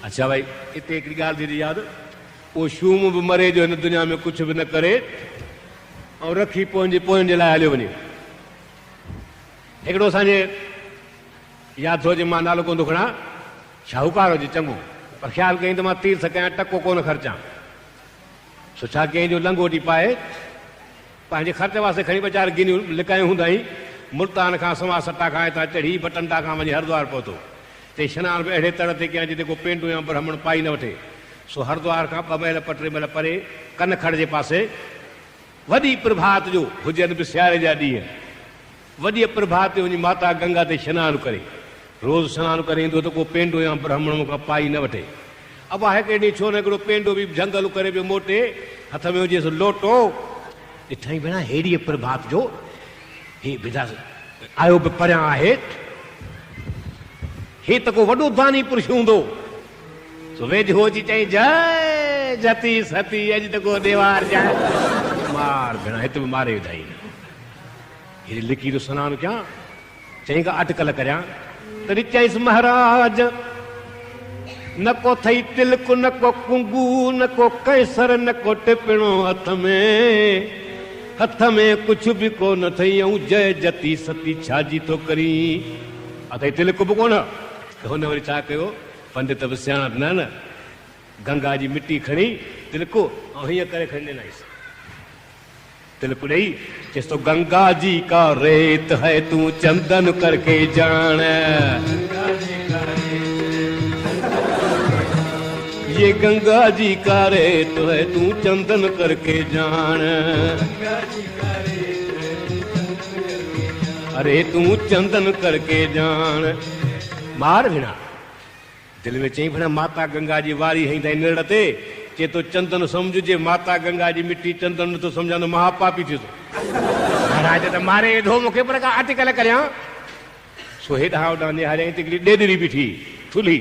अच्छा भाई इतने एक गाल थी याद वो शूम भी मरे जो इन दुनिया में कुछ भी न करे और रखी पोइन जे लाइ हलियो वञे। हिकिड़ो असांजे यादि थो जे मां नालो कोन थो खणा शाहूकार हुजे चङो पर ख़्यालु कयईं त मां तीर्थ कयां टको कोन ख़र्चां सो छा कयईं जो लंगोटी पाए पंहिंजे ख़र्च वास्ते खणी वीचार गिनियूं लिकायूं हूंदाई मुल्तान खां सवा सटा खां हितां चढ़ी बटंडा खां वञी हरिद्वार पहुतो ते सनान बि अहिड़े तरह ते कयां जिते को पेंडू या ब्राह्मण पाई न वठे। सो हरिद्वार खां 2 मील प 3 मील परे कनखड़ जे पासे वॾी प्रभात जो हुजनि बि सियारे जा ॾींहं वॾी प्रभात ते वञी माता गंगा ते सनानु करे रोज़ सनानु करे ईंदो त को पेंडो या ब्राह्मण मूंखां पाई न वठे। अब आहे केॾी छो न हिकिड़ो पेंडो बि झंगल करे पियो मोटे हथ में हुजेसि लोटो ॾिठई भेण हेड़ी प्रभात जो हे बिदा आयो बि परियां आहे हे त को वॾो दानी पुरुष हूंदो सो वेझ हो अची चई जय जती सती अॼु त को देवार जाए मार भेण हिते बि मारे विधाई हे लिकी तो सनानु कयां चई का अटकल करियां तॾहिं चईसि महाराज न को थई तिलक न को कुंगू न को कैसर न को टिपणो हथ में कुछ भी को न थई ऐं जय जती सती छाजी तो करी अथई तिलक बि कोन त हुन वरी छा कयो पंडित बि सियाणप न गंगा जी मिट्टी खणी तिलक ऐं हीअं करे खणी ॾिनईसि तिलक ॾेई चएसि तो गंगा जी का रेत है तू चंदन करके जान ये गंगा जी का रेत है तू चंदन करके जान अरे तू चंदन करके जान मार भेणा दिल में चई भेणा माता गंगा जी वारी हई ताईं निड़ ते चे तो चंदन समझजे माता गंगा जी मिट्टी चंदन तो समझानो महापापी थी महाराज त मारे धो मूंखे पर का अटकल करियां सो हेॾां होॾां निहारियईं त हिकिड़ी ॾेॾरी बीठी थुली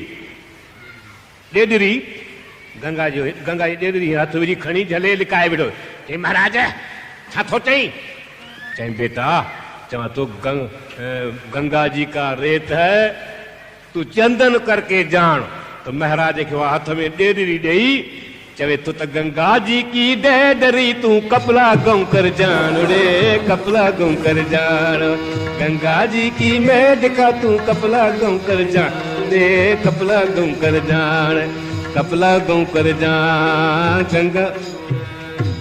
ॾेॾरी गंगा जी ॾेॾरी हथ विझी खणी झले लिकाए वेठो चई महाराज छा थो चई चई बेटा चवां तो गंगा जी का रेत है तू चंदन करके जान तो महाराज खे हाथ में ॾेॾरी ॾेई चवे तू तो गंगा जी की ॾेॾरी तू कपला गऊं कर जान रे कपला गऊं कर जान गंगा जी की मेढ का तू कपला गऊं कर जान रे कपला गऊं कर जान कपला गऊं कर जान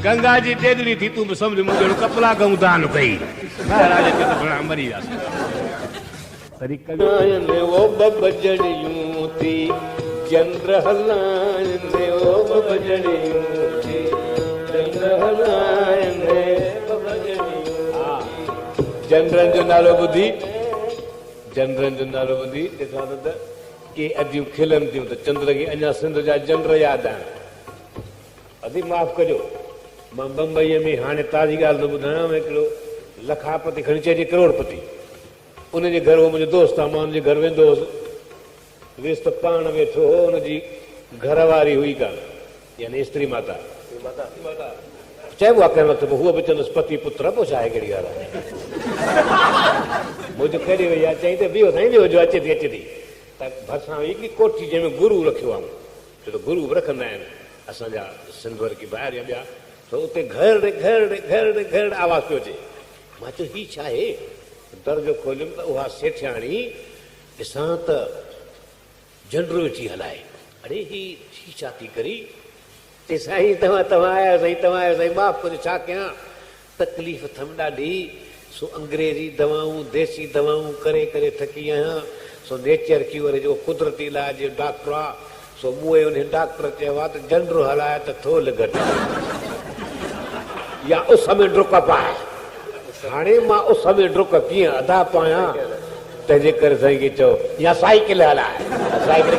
गंगा जी ॾेॾरी थी तू बि सम्झ मुंहिंजो कपला गऊं दान कई महाराज खे त घणा मरी वियासीं वो बजड़ियूं थी चंद्र हलायने ओ बजड़ियूं थी चंद्र हलायने चंद्रन जो नालो ॿुधी चंद्रन जो नालो ॿुधी ॾिसां त के अॼु खिलनि थियूं त चंद्र खे अञा सिंध जा चंद्र यादि आहिनि अदी माफ़ कजो मां बम्बईअ में हाणे ताज़ी ॻाल्हि थो ॿुधायां हिकिड़ो लखापति खणी चइजे करोड़पति उनजे घर वो मुंहिंजो दोस्त आहे मां हुनजे घर वेंदो हुउसि वियुसि त पाण वेठो हो हुनजी घरवारी हुई कान यानी स्त्री माता चइबो आहे कंहिं वक़्तु हूअ बि चवंदुसि पति पुत्र पोइ छा आहे कहिड़ी ॻाल्हि आहे मुंहिंजो खड़ी वई आहे चई त बीहो साईं बीहो जो अचे थी त भरिसां हुई हिकिड़ी कोठी जंहिंमें गुरू रखियो आहे छो त गुरू बि रखंदा आहिनि असांजा सिंधवर की ॿाहिरि या ॿिया त उते घर आवाज़ पियो अचे मां चयो हीउ छा आहे दरजो खोलियुमि त उहा सेठियाणी ॾिसां त झंडो वेठी हलाए अरे ही छा थी करी ते साईं तव्हां आया साईं माफ़ करे छा कयां तकलीफ़ अथमि ॾाढी सो अंग्रेजी दवाऊं देसी दवाऊं करे करे थकी आहियां सो नेचर क्यूअर जो कुदरती इलाज जो डॉक्टर आहे सो मूं उन डॉक्टर चयो आहे त झंडो हलाए त थोल घटि या उस में डुक पाए हाणे मां उस में डुक कीअं अदा पायां तंहिंजे करे साईं खे चओ या साइकिल हलाए साइकिल